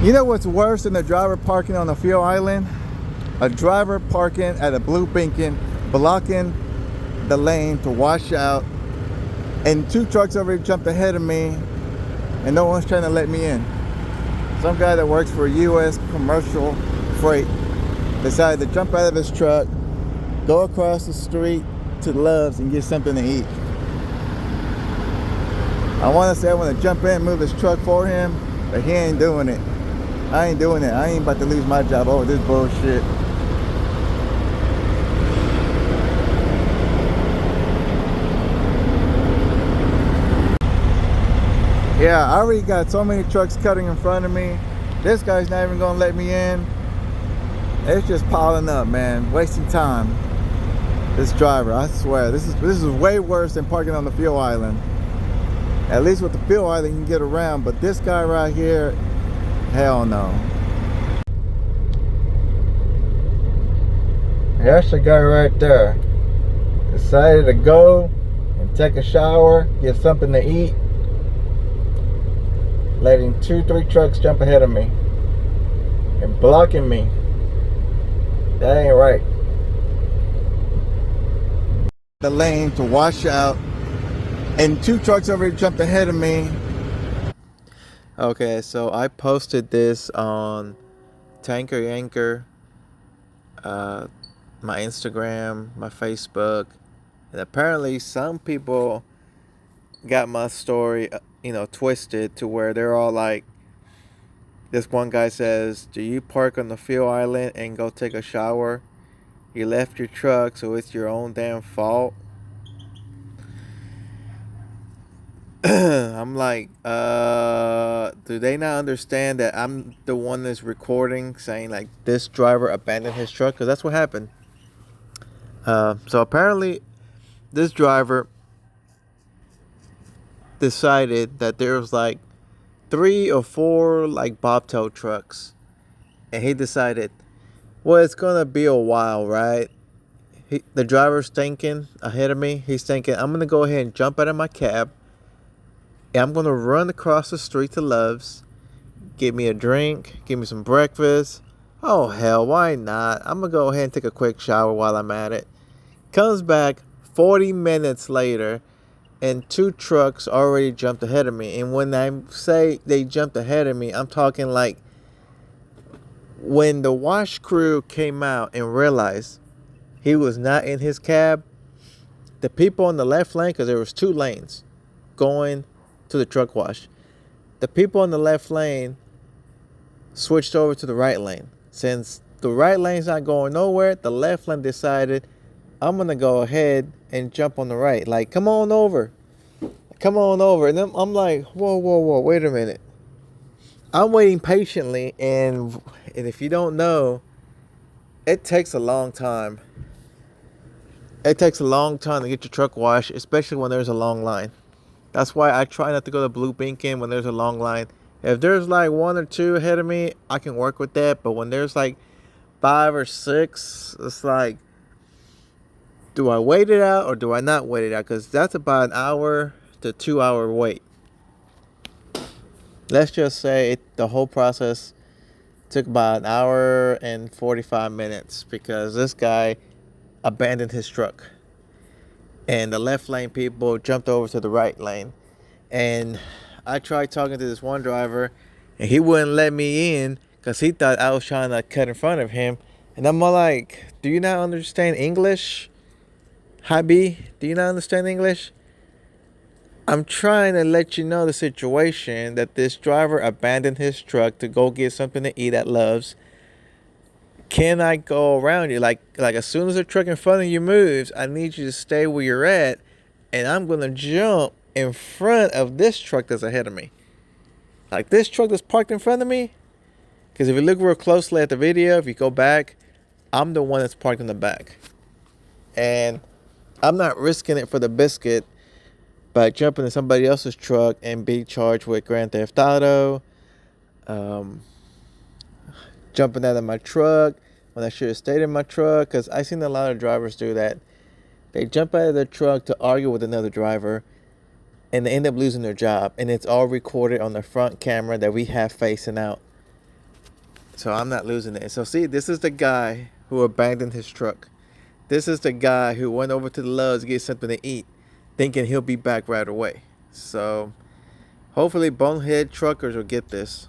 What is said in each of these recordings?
You know what's worse than a driver parking on a fuel island? A driver parking at a blue beacon, blocking the lane to wash out, and two trucks already jumped ahead of me, and no one's trying to let me in. Some guy that works for U.S. Commercial Freight decided to jump out of his truck, go across the street to Love's and get something to eat. I want to say I want to jump in and move this truck for him, but he ain't doing it. I ain't doing it. I ain't about to lose my job over this bullshit. Yeah, I already got so many trucks cutting in front of me. This guy's not even gonna let me in. It's just piling up, man. Wasting time. This driver, I swear, this is way worse than parking on the fuel island. At least with the fuel island you can get around, but this guy right here, hell no. That's the guy right there. Decided to go and take a shower, get something to eat, letting 2-3 trucks jump ahead of me and blocking me. That ain't right. The lane to wash out, and 2 trucks already jumped ahead of me. Okay, so I posted this on Tanker Yanker, my Instagram, my Facebook, and apparently some people got my story, twisted to where they're all like, this one guy says, do you park on the fuel island and go take a shower? You left your truck, so it's your own damn fault. I'm like, do they not understand that I'm the one that's recording saying like this driver abandoned his truck? Because that's what happened. So apparently this driver decided that there was like 3 or 4 like bobtail trucks, and he decided, well, it's gonna be a while, right? The driver's thinking ahead of me. He's thinking, I'm gonna go ahead and jump out of my cab, and I'm gonna run across the street to Love's, get me a drink, get me some breakfast. Oh hell, why not? I'm gonna go ahead and take a quick shower while I'm at it. Comes back 40 minutes later, and 2 trucks already jumped ahead of me. And when I say they jumped ahead of me, I'm talking like when the wash crew came out and realized he was not in his cab, the people on the left lane, because there was 2 lanes going to the truck wash, the people on the left lane switched over to the right lane. Since the right lane's not going nowhere, the left lane decided, I'm gonna go ahead and jump on the right. Like, come on over. Come on over. And then I'm like, whoa, wait a minute. I'm waiting patiently, and if you don't know, it takes a long time. It takes a long time to get your truck washed, especially when there's a long line. That's why I try not to go to Blue Beacon when there's a long line. If there's like 1 or 2 ahead of me, I can work with that. But when there's like 5 or 6, it's like, do I wait it out or do I not wait it out? Because that's about an hour to 2 hour wait. Let's just say the whole process took about an hour and 45 minutes because this guy abandoned his truck. And the left lane people jumped over to the right lane. And I tried talking to this one driver, and he wouldn't let me in because he thought I was trying to cut in front of him. And I'm like, do you not understand English? Habi, do you not understand English? I'm trying to let you know the situation, that this driver abandoned his truck to go get something to eat at Love's. Can I go around you? Like as soon as the truck in front of you moves, I need you to stay where you're at, and I'm going to jump in front of this truck that's ahead of me. Like this truck that's parked in front of me. Because if you look real closely at the video, if you go back, I'm the one that's parked in the back. And I'm not risking it for the biscuit by jumping in somebody else's truck and be charged with Grand Theft Auto, jumping out of my truck when I should have stayed in my truck. Because I've seen a lot of drivers do that. They jump out of their truck to argue with another driver, and they end up losing their job. And it's all recorded on the front camera that we have facing out. So I'm not losing it. So see, this is the guy who abandoned his truck. This is the guy who went over to the Love's to get something to eat, thinking he'll be back right away. So hopefully bonehead truckers will get this.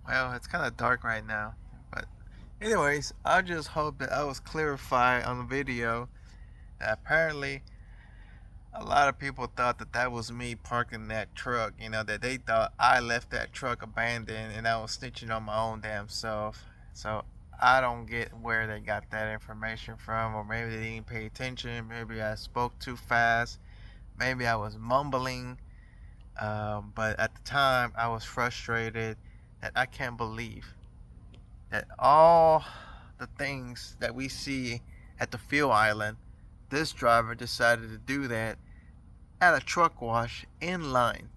Well, it's kind of dark right now, but anyways, I just hope that I was clarified on the video. Apparently, a lot of people thought that that was me parking that truck. You know, that they thought I left that truck abandoned and I was snitching on my own damn self. So I don't get where they got that information from, or maybe they didn't pay attention. Maybe I spoke too fast. Maybe I was mumbling. But at the time, I was frustrated that I can't believe that all the things that we see at the fuel island, this driver decided to do that at a truck wash in line.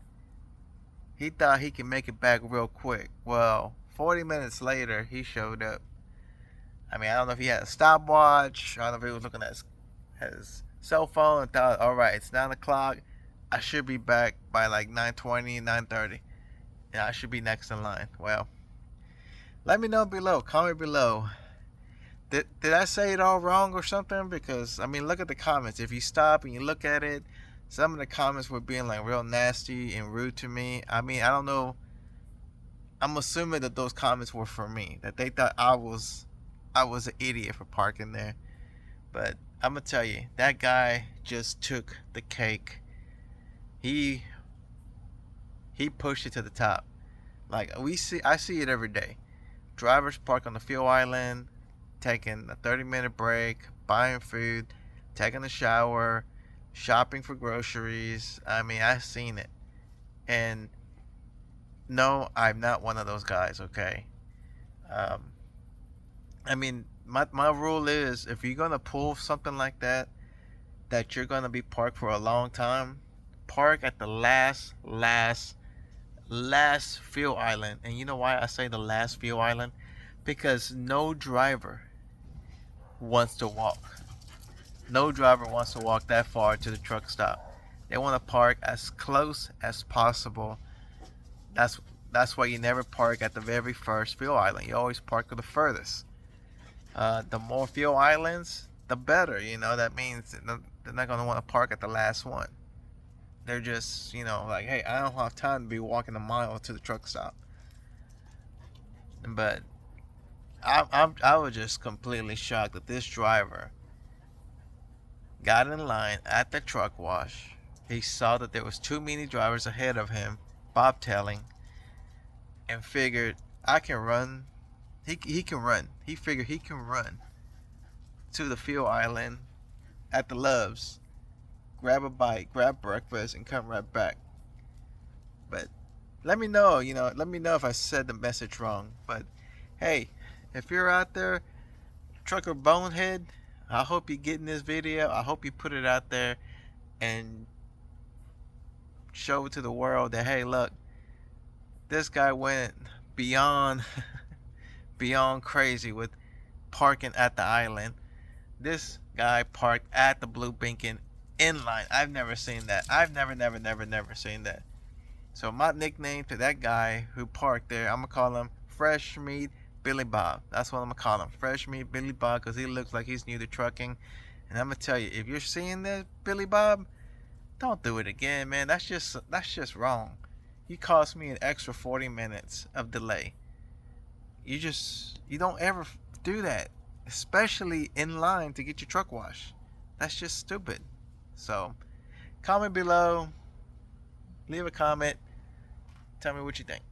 He thought he could make it back real quick. Well, 40 minutes later, he showed up. I mean, I don't know if he had a stopwatch. I don't know if he was looking at his cell phone and thought, all right, it's 9 o'clock. I should be back by like 9:20, 9:30. And I should be next in line. Well, let me know below. Comment below. Did I say it all wrong or something? Because, I mean, look at the comments. If you stop and you look at it, some of the comments were being like real nasty and rude to me. I mean, I don't know. I'm assuming that those comments were for me. That they thought I was an idiot for parking there. But I'm going to tell you, that guy just took the cake. He pushed it to the top. Like I see it every day. Drivers park on the fuel island, taking a 30-minute break, buying food, taking a shower, shopping for groceries. I mean, I've seen it. And no, I'm not one of those guys, okay? I mean, my rule is, if you're going to pull something like that you're going to be parked for a long time, park at the last fuel island. And you know why I say the last fuel island? Because no driver wants to walk. No driver wants to walk that far to the truck stop. They want to park as close as possible. That's why you never park at the very first fuel island. You always park at the furthest. The more fuel islands, the better. You know, that means they're not going to want to park at the last one. They're just, you know, like, hey, I don't have time to be walking a mile to the truck stop. But I was just completely shocked that this driver got in line at the truck wash. He saw that there was too many drivers ahead of him, bobtailing, and figured, I can run. He can run. He figured he can run to the fuel island at the Love's, grab a bite, grab breakfast, and come right back. But let me know, let me know if I said the message wrong. But hey, if you're out there, trucker bonehead, I hope you get in this video. I hope you put it out there and show it to the world that, hey, look, this guy went beyond crazy with parking at the island. This guy parked at the Blue Beacon in line. I've never seen that. I've never seen that. So my nickname to that guy who parked there, I'm gonna call him Fresh Meat Billy Bob. That's what I'm gonna call him, Fresh Meat Billy Bob, because he looks like he's new to trucking. And I'm gonna tell you, if you're seeing this, Billy Bob, don't do it again, man. That's just wrong. You cost me an extra 40 minutes of delay. You don't ever do that, especially in line to get your truck washed. That's just stupid. So, comment below, leave a comment, tell me what you think.